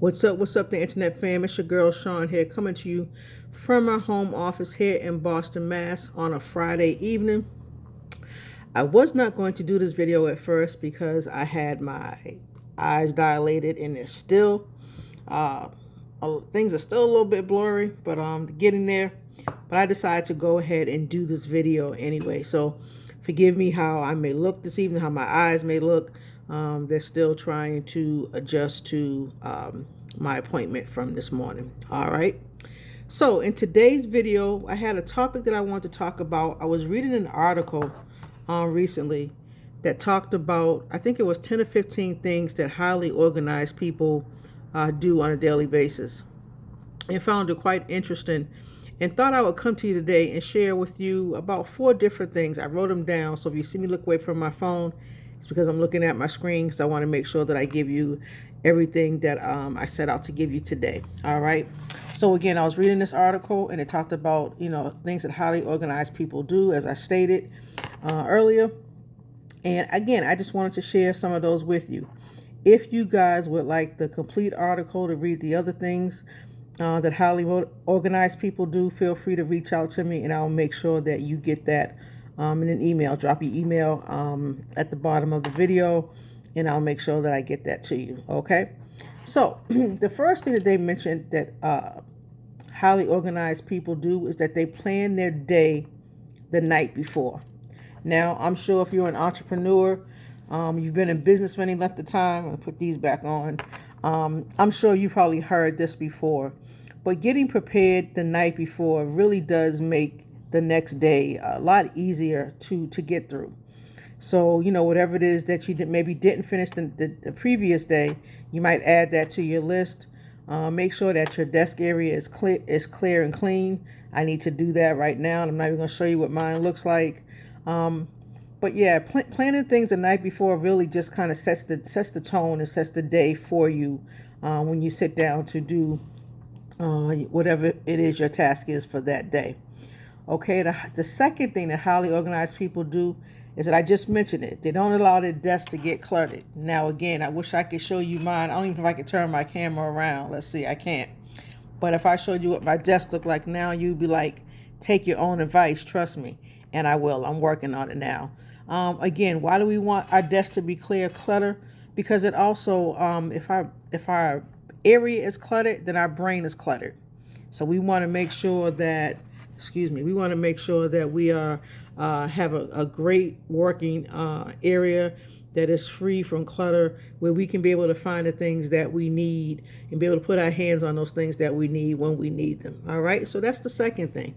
What's up, the internet fam? It's your girl Sean here, coming to you from our home office here in Boston, Mass. On a Friday evening. I was not going to do this video at first because I had my eyes dilated and it's still, uh, things are still a little bit blurry, but getting there. But I decided to go ahead and do this video anyway. So forgive me how I may look this evening, how my eyes may look. They're still trying to adjust to my appointment from this morning. All right. So in today's video, I had a topic that I want to talk about. I was reading an article recently that talked about, I think it was 10 or 15 things that highly organized people do on a daily basis, and found it quite interesting, and thought I would come to you today and share with you about 4 different things. I wrote them down, so if you see me look away from my phone, it's because I'm looking at my screen, because I want to make sure that I give you everything that I set out to give you today. All right. So again, I was reading this article and it talked about, things that highly organized people do, as I stated earlier. And again, I just wanted to share some of those with you. If you guys would like the complete article to read the other things that highly organized people do, feel free to reach out to me and I'll make sure that you get that in an email. Drop your email at the bottom of the video and I'll make sure that I get that to you. Okay. So the first thing that they mentioned that highly organized people do is that they plan their day the night before. Now, I'm sure if you're an entrepreneur, you've been in business for any length of time, and put these back on. I'm sure you've probably heard this before, but getting prepared the night before really does make the next day a lot easier to get through. So, whatever it is that you maybe didn't finish the previous day, you might add that to your list. Make sure that your desk area is clear and clean. I need to do that right now, and I'm not even going to show you what mine looks like. But yeah, planning things the night before really just kind of sets the tone and sets the day for you when you sit down to do whatever it is your task is for that day. Okay, the second thing that highly organized people do is that I just mentioned it. They don't allow their desk to get cluttered. Now, again, I wish I could show you mine. I don't even know if I could turn my camera around. Let's see, I can't. But if I showed you what my desk looked like now, you'd be like, take your own advice, trust me. And I will. I'm working on it now. Again, why do we want our desk to be clear clutter? Because it also, if our area is cluttered, then our brain is cluttered. So we want to make sure that, we want to make sure that we are have a great working area that is free from clutter, where we can be able to find the things that we need and be able to put our hands on those things that we need when we need them. All right. So that's the second thing.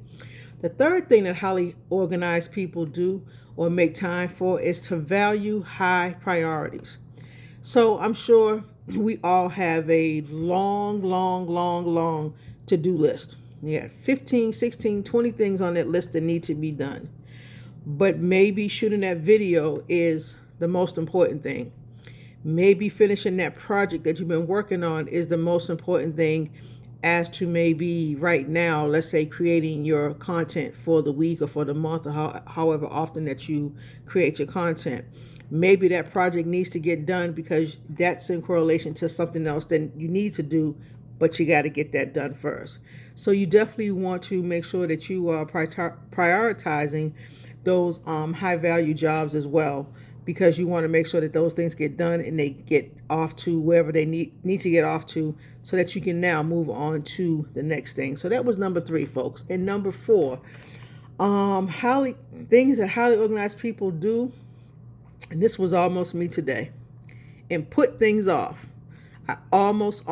The third thing that highly organized people do or make time for is to value high priorities. So I'm sure we all have a long to-do list. Yeah, 15, 16, 20 things on that list that need to be done. But maybe shooting that video is the most important thing. Maybe finishing that project that you've been working on is the most important thing, as to maybe right now, let's say, creating your content for the week or for the month, or however often that you create your content. Maybe that project needs to get done because that's in correlation to something else that you need to do, but you got to get that done first. So you definitely want to make sure that you are prioritizing those high value jobs as well, because you want to make sure that those things get done and they get off to wherever they need to get off to, so that you can now move on to the next thing. So that was number 3, folks. And number 4, things that highly organized people do, and this was almost me today, and put things off. I almost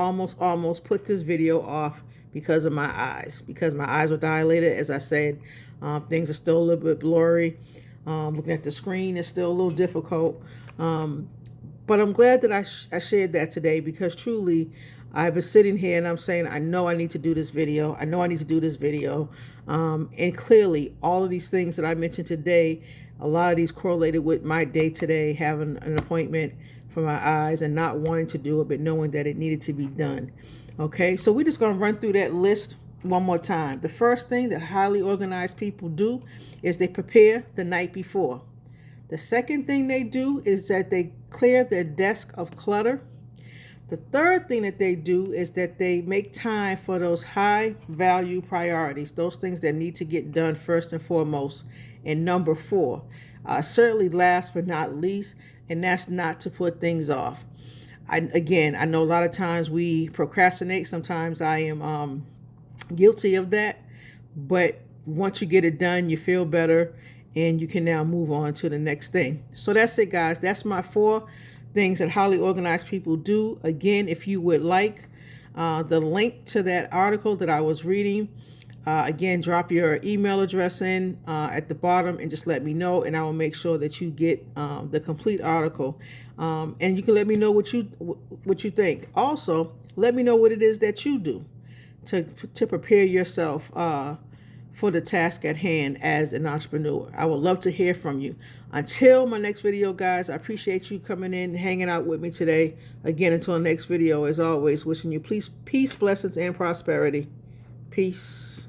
put this video off because of my eyes, because my eyes were dilated. As I said, things are still a little bit blurry. Looking at the screen is still a little difficult. But I'm glad that I shared that today, because truly I've been sitting here and I'm saying, I know I need to do this video. I know I need to do this video. And clearly all of these things that I mentioned today, a lot of these correlated with my day today, having an appointment for my eyes and not wanting to do it, but knowing that it needed to be done. Okay, so we're just going to run through that list one more time. The first thing that highly organized people do is they prepare the night before. The second thing they do is that they clear their desk of clutter. The third thing that they do is that they make time for those high value priorities, those things that need to get done first and foremost. And number four, certainly last but not least, and that's not to put things off. I know a lot of times we procrastinate. Sometimes I am guilty of that. But once you get it done, you feel better and you can now move on to the next thing. So that's it, guys. That's my 4 things that highly organized people do. Again, if you would like the link to that article that I was reading, again, drop your email address in at the bottom and just let me know, and I will make sure that you get the complete article. And you can let me know what you think. Also, let me know what it is that you do to prepare yourself for the task at hand as an entrepreneur. I would love to hear from you. Until my next video, guys, I appreciate you coming in, hanging out with me today. Again, until the next video, as always, wishing you peace, blessings, and prosperity. Peace.